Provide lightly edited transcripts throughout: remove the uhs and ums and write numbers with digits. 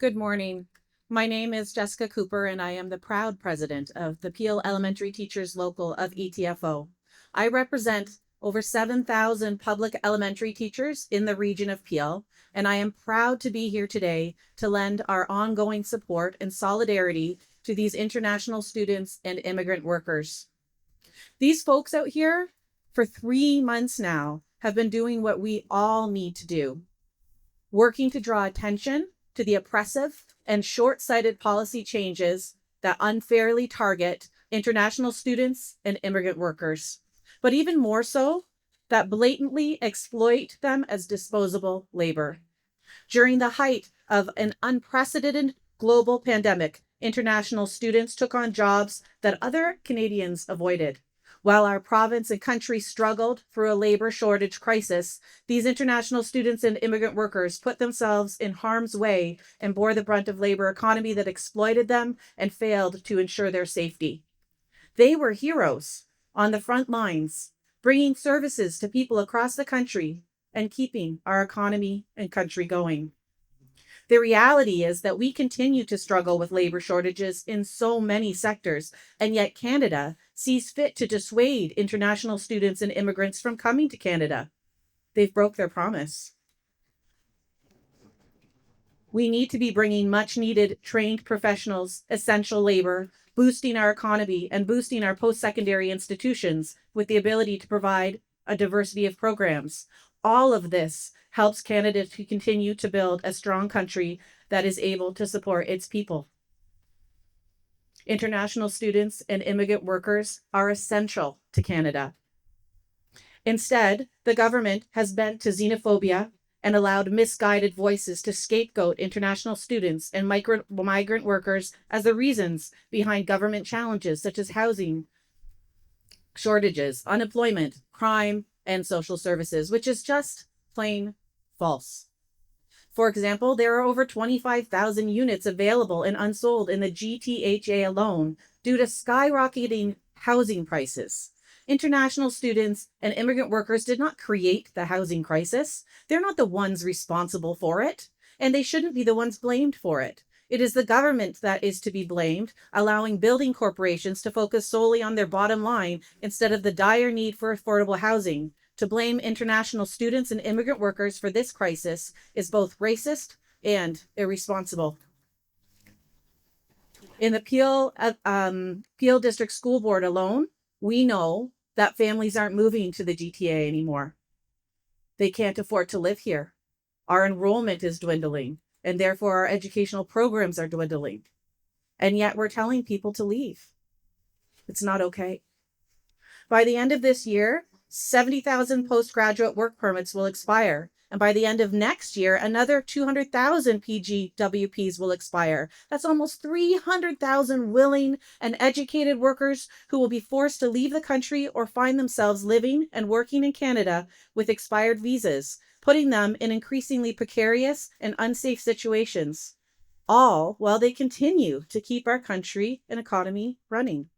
Good morning. My name is Jessica Cooper, and I am the proud president of the Peel Elementary Teachers Local of ETFO. I represent over 7,000 public elementary teachers in the region of Peel, and I am proud to be here today to lend our ongoing support and solidarity to these international students and immigrant workers. These folks out here for 3 months now have been doing what we all need to do, working to draw attention to the oppressive and short-sighted policy changes that unfairly target international students and immigrant workers, but even more so, that blatantly exploit them as disposable labor. During the height of an unprecedented global pandemic, international students took on jobs that other Canadians avoided. While our province and country struggled through a labor shortage crisis, these international students and immigrant workers put themselves in harm's way and bore the brunt of labor economy that exploited them and failed to ensure their safety. They were heroes on the front lines, bringing services to people across the country and keeping our economy and country going. The reality is that we continue to struggle with labor shortages in so many sectors, and yet Canada sees fit to dissuade international students and immigrants from coming to Canada. They've broke their promise. We need to be bringing much needed trained professionals, essential labor, boosting our economy, and boosting our post-secondary institutions with the ability to provide a diversity of programs. All of this helps Canada to continue to build a strong country that is able to support its people. International students and immigrant workers are essential to Canada. Instead, the government has bent to xenophobia and allowed misguided voices to scapegoat international students and migrant workers as the reasons behind government challenges such as housing shortages, unemployment, crime, and social services, which is just plain false. For example, there are over 25,000 units available and unsold in the GTHA alone due to skyrocketing housing prices. International students and immigrant workers did not create the housing crisis. They're not the ones responsible for it, and they shouldn't be the ones blamed for it. It is the government that is to be blamed, allowing building corporations to focus solely on their bottom line instead of the dire need for affordable housing. To blame international students and immigrant workers for this crisis is both racist and irresponsible. In the Peel District School Board alone, we know that families aren't moving to the GTA anymore. They can't afford to live here. Our enrollment is dwindling, and therefore our educational programs are dwindling. And yet we're telling people to leave. It's not okay. By the end of this year, 70,000 postgraduate work permits will expire. And by the end of next year, another 200,000 PGWPs will expire. That's almost 300,000 willing and educated workers who will be forced to leave the country or find themselves living and working in Canada with expired visas, putting them in increasingly precarious and unsafe situations, all while they continue to keep our country and economy running.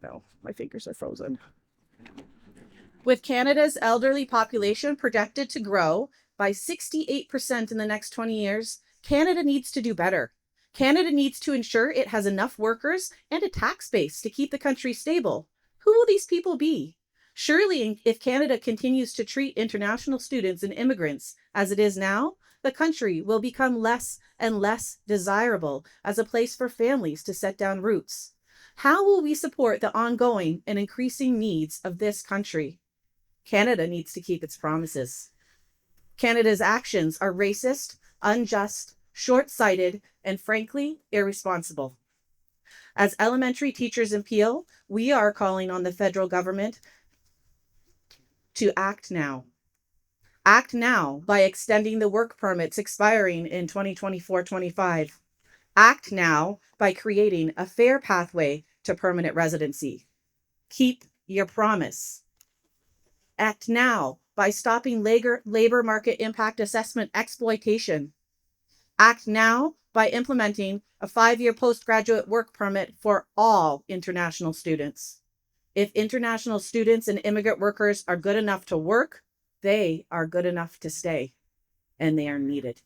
No, my fingers are frozen. With Canada's elderly population projected to grow by 68% in the next 20 years, Canada needs to do better. Canada needs to ensure it has enough workers and a tax base to keep the country stable. Who will these people be? Surely, if Canada continues to treat international students and immigrants as it is now, the country will become less and less desirable as a place for families to set down roots. How will we support the ongoing and increasing needs of this country? Canada needs to keep its promises. Canada's actions are racist, unjust, short-sighted, and frankly, irresponsible. As elementary teachers in Peel, we are calling on the federal government to act now. Act now by extending the work permits expiring in 2024-25. Act now by creating a fair pathway to permanent residency. Keep your promise. Act now by stopping labor market impact assessment exploitation. Act now by implementing a 5-year postgraduate work permit for all international students. If international students and immigrant workers are good enough to work, they are good enough to stay, and they are needed.